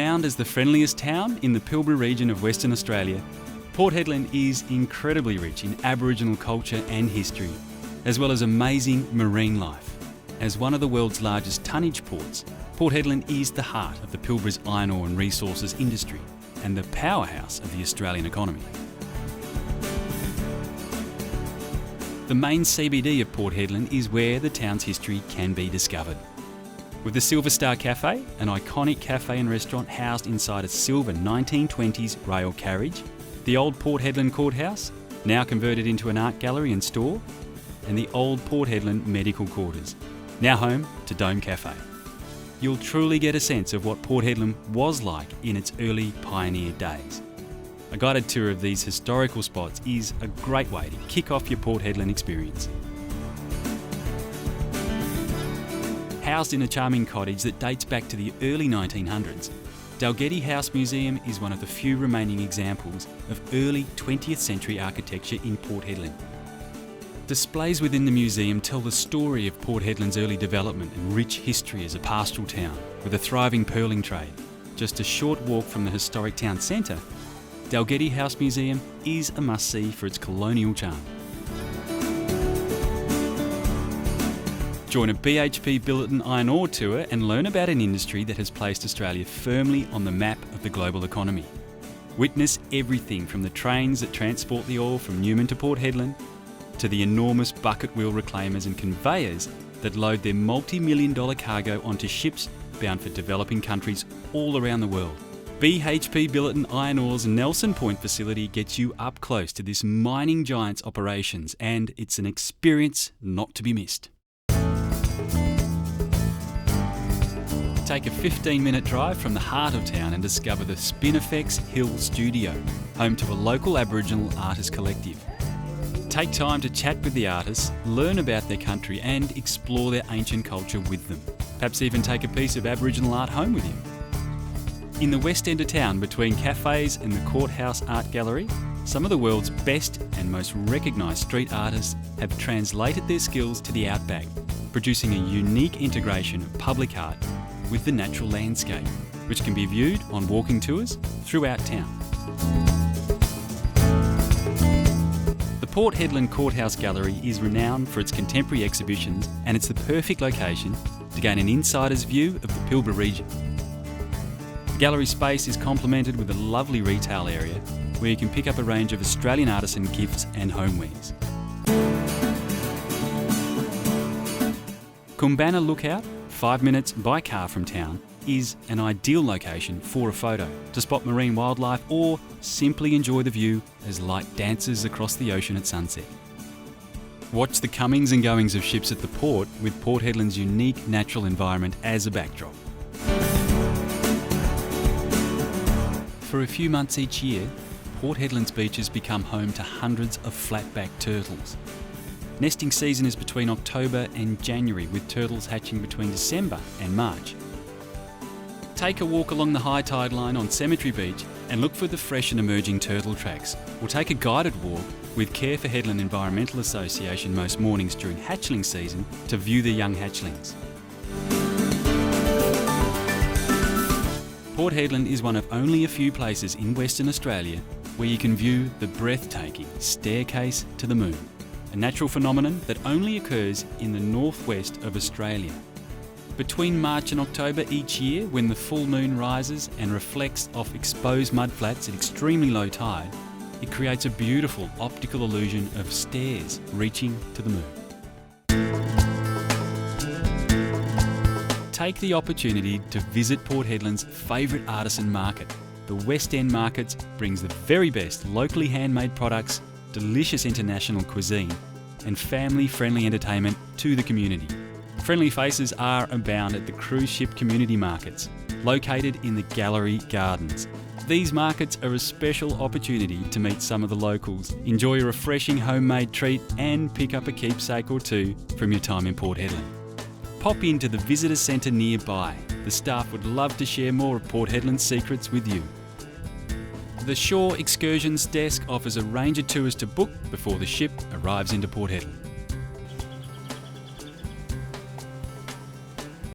Renowned as the friendliest town in the Pilbara region of Western Australia, Port Hedland is incredibly rich in Aboriginal culture and history, as well as amazing marine life. As one of the world's largest tonnage ports, Port Hedland is the heart of the Pilbara's iron ore and resources industry and the powerhouse of the Australian economy. The main CBD of Port Hedland is where the town's history can be discovered. With the Silver Star Cafe, an iconic cafe and restaurant housed inside a silver 1920s rail carriage, the old Port Hedland Courthouse, now converted into an art gallery and store, and the old Port Hedland Medical Quarters, now home to Dome Cafe. You'll truly get a sense of what Port Hedland was like in its early pioneer days. A guided tour of these historical spots is a great way to kick off your Port Hedland experience. Housed in a charming cottage that dates back to the early 1900s, Dalgety House Museum is one of the few remaining examples of early 20th century architecture in Port Hedland. Displays within the museum tell the story of Port Hedland's early development and rich history as a pastoral town with a thriving pearling trade. Just a short walk from the historic town centre, Dalgety House Museum is a must-see for its colonial charm. Join a BHP Billiton iron ore tour and learn about an industry that has placed Australia firmly on the map of the global economy. Witness everything from the trains that transport the ore from Newman to Port Hedland, to the enormous bucket wheel reclaimers and conveyors that load their multi-million-dollar cargo onto ships bound for developing countries all around the world. BHP Billiton Iron Ore's Nelson Point facility gets you up close to this mining giant's operations, and it's an experience not to be missed. Take a 15-minute drive from the heart of town and discover the Spinifex Hill Studio, home to a local Aboriginal artist collective. Take time to chat with the artists, learn about their country and explore their ancient culture with them. Perhaps even take a piece of Aboriginal art home with you. In the west end of town, between cafes and the Courthouse Art Gallery, some of the world's best and most recognised street artists have translated their skills to the outback, producing a unique integration of public art with the natural landscape, which can be viewed on walking tours throughout town. The Port Hedland Courthouse Gallery is renowned for its contemporary exhibitions, and it's the perfect location to gain an insider's view of the Pilbara region. The gallery space is complemented with a lovely retail area where you can pick up a range of Australian artisan gifts and homewares. Kumbana Lookout, 5 minutes by car from town, is an ideal location for a photo, to spot marine wildlife or simply enjoy the view as light dances across the ocean at sunset. Watch the comings and goings of ships at the port with Port Hedland's unique natural environment as a backdrop. For a few months each year, Port Hedland's beaches become home to hundreds of flatback turtles. Nesting season is between October and January, with turtles hatching between December and March. Take a walk along the high tide line on Cemetery Beach and look for the fresh and emerging turtle tracks, or take a guided walk with Care for Hedland Environmental Association most mornings during hatchling season to view the young hatchlings. Port Hedland is one of only a few places in Western Australia where you can view the breathtaking Staircase to the Moon, a natural phenomenon that only occurs in the northwest of Australia. Between March and October each year, when the full moon rises and reflects off exposed mudflats at extremely low tide, it creates a beautiful optical illusion of stairs reaching to the moon. Take the opportunity to visit Port Hedland's favourite artisan market. The West End Markets brings the very best locally handmade products, delicious international cuisine and family-friendly entertainment to the community. Friendly faces are abound at the cruise ship community markets, located in the Gallery Gardens. These markets are a special opportunity to meet some of the locals, enjoy a refreshing homemade treat and pick up a keepsake or two from your time in Port Hedland. Pop into the visitor centre nearby. The staff would love to share more of Port Hedland's secrets with you. The Shore Excursions Desk offers a range of tours to book before the ship arrives into Port Hedland.